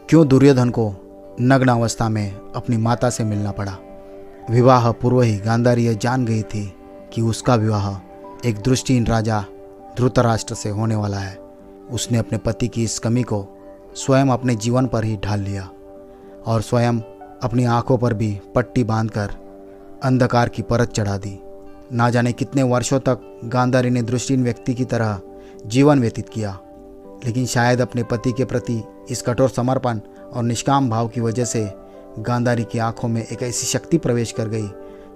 क्यों दुर्योधन को नग्न अवस्था में अपनी माता से मिलना पड़ा। विवाह पूर्व ही गांधारी यह जान गई थी कि उसका विवाह एक दृष्टिहीन राजा धृतराष्ट्र से होने वाला है। उसने अपने पति की इस कमी को स्वयं अपने जीवन पर ही ढाल लिया और स्वयं अपनी आंखों पर भी पट्टी बांधकर अंधकार की परत चढ़ा दी। ना जाने कितने वर्षों तक गांधारी ने दृष्टिहीन व्यक्ति की तरह जीवन व्यतीत किया, लेकिन शायद अपने पति के प्रति इस कठोर समर्पण और निष्काम भाव की वजह से गांधारी की आंखों में एक ऐसी शक्ति प्रवेश कर गई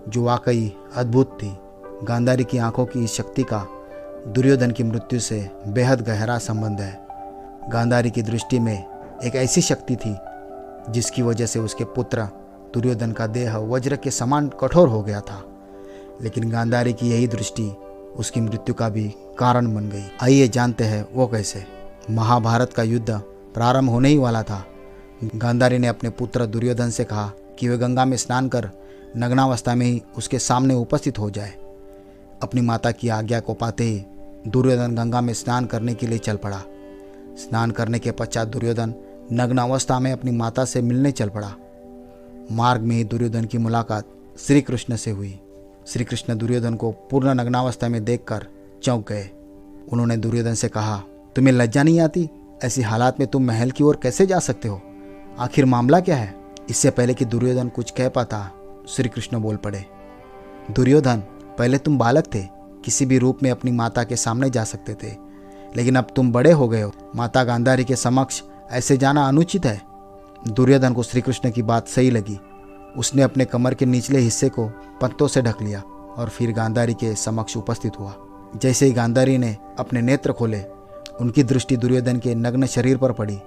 जो वाकई अद्भुत थी। गांधारी की आंखों की इस शक्ति का दुर्योधन की मृत्यु से बेहद गहरा संबंध है। गांधारी की दृष्टि में एक ऐसी शक्ति थी जिसकी वजह से उसके पुत्र दुर्योधन का देह वज्र के समान कठोर हो गया था, लेकिन गांधारी की यही दृष्टि उसकी मृत्यु का भी कारण बन गई। आइए जानते हैं वो कैसे। महाभारत का युद्ध प्रारंभ होने ही वाला था। गांधारी ने अपने पुत्र दुर्योधन से कहा कि वे गंगा में स्नान कर नग्नावस्था में ही उसके सामने उपस्थित हो जाए। अपनी माता की आज्ञा को पाते ही दुर्योधन गंगा में स्नान करने के लिए चल पड़ा। स्नान करने के पश्चात दुर्योधन नग्न अवस्था में अपनी माता से मिलने चल पड़ा। मार्ग में ही दुर्योधन की मुलाकात श्री कृष्ण से हुई। श्री कृष्ण दुर्योधन को पूर्ण नग्नावस्था में देखकर चौंक गए। उन्होंने दुर्योधन से कहा, तुम्हें लज्जा नहीं आती? ऐसी हालात में तुम महल की ओर कैसे जा सकते हो? आखिर मामला क्या है? इससे पहले कि दुर्योधन कुछ कह पाता, श्री कृष्ण बोल पड़े, दुर्योधन, पहले तुम बालक थे, किसी भी रूप में अपनी माता के सामने जा सकते थे, लेकिन अब तुम बड़े हो गए हो। माता गांधारी के समक्ष ऐसे जाना अनुचित है। दुर्योधन को श्री कृष्ण की बात सही लगी। उसने अपने कमर के निचले हिस्से को पत्तों से ढक लिया और फिर गांधारी के समक्ष उपस्थित हुआ। जैसे ही गांधारी ने अपने नेत्र खोले, उनकी दृष्टि दुर्योधन के नग्न शरीर पर पड़ी,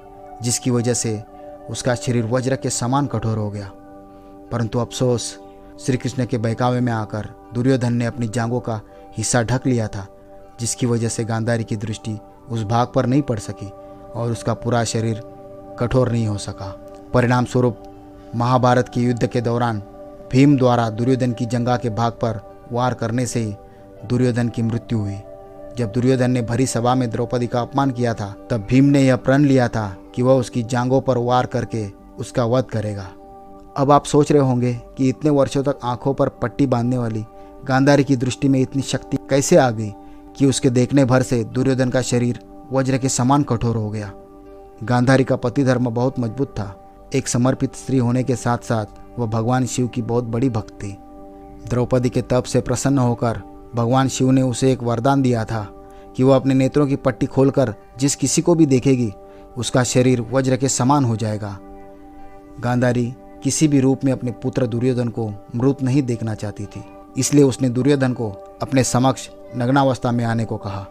जिसकी वजह से उसका शरीर वज्र के समान कठोर हो गया। परंतु अफसोस, श्री कृष्ण के बहकावे में आकर दुर्योधन ने अपनी जांघों का हिस्सा ढक लिया था, जिसकी वजह से गांधारी की दृष्टि उस भाग पर नहीं पड़ सकी और उसका पूरा शरीर कठोर नहीं हो सका। परिणाम स्वरूप महाभारत के युद्ध के दौरान भीम द्वारा दुर्योधन की जंघा के भाग पर वार करने से ही दुर्योधन की मृत्यु हुई। जब दुर्योधन ने भरी सभा में द्रौपदी का अपमान किया था, तब भीम ने यह प्रण लिया था कि वह उसकी जांघों पर वार करके उसका वध करेगा। अब आप सोच रहे होंगे कि इतने वर्षों तक आंखों पर पट्टी बांधने वाली गांधारी की दृष्टि में इतनी शक्ति कैसे आ गई कि उसके देखने भर से दुर्योधन का शरीर वज्र के समान कठोर हो गया। गांधारी का पति धर्म बहुत मजबूत था। एक समर्पित स्त्री होने के साथ साथ वह भगवान शिव की बहुत बड़ी भक्त थी। द्रौपदी के तप से प्रसन्न होकर भगवान शिव ने उसे एक वरदान दिया था कि वह अपने नेत्रों की पट्टी खोलकर जिस किसी को भी देखेगी, उसका शरीर वज्र के समान हो जाएगा। गांधारी किसी भी रूप में अपने पुत्र दुर्योधन को मृत नहीं देखना चाहती थी, इसलिए उसने दुर्योधन को अपने समक्ष नग्नावस्था में आने को कहा।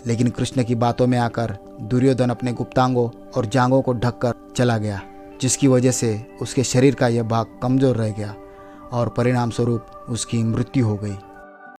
लेकिन कृष्ण की बातों में आकर दुर्योधन अपने गुप्तांगों और जांघों को ढककर चला गया, जिसकी वजह से उसके शरीर का यह भाग कमजोर रह गया और परिणाम स्वरूप उसकी मृत्यु हो गई।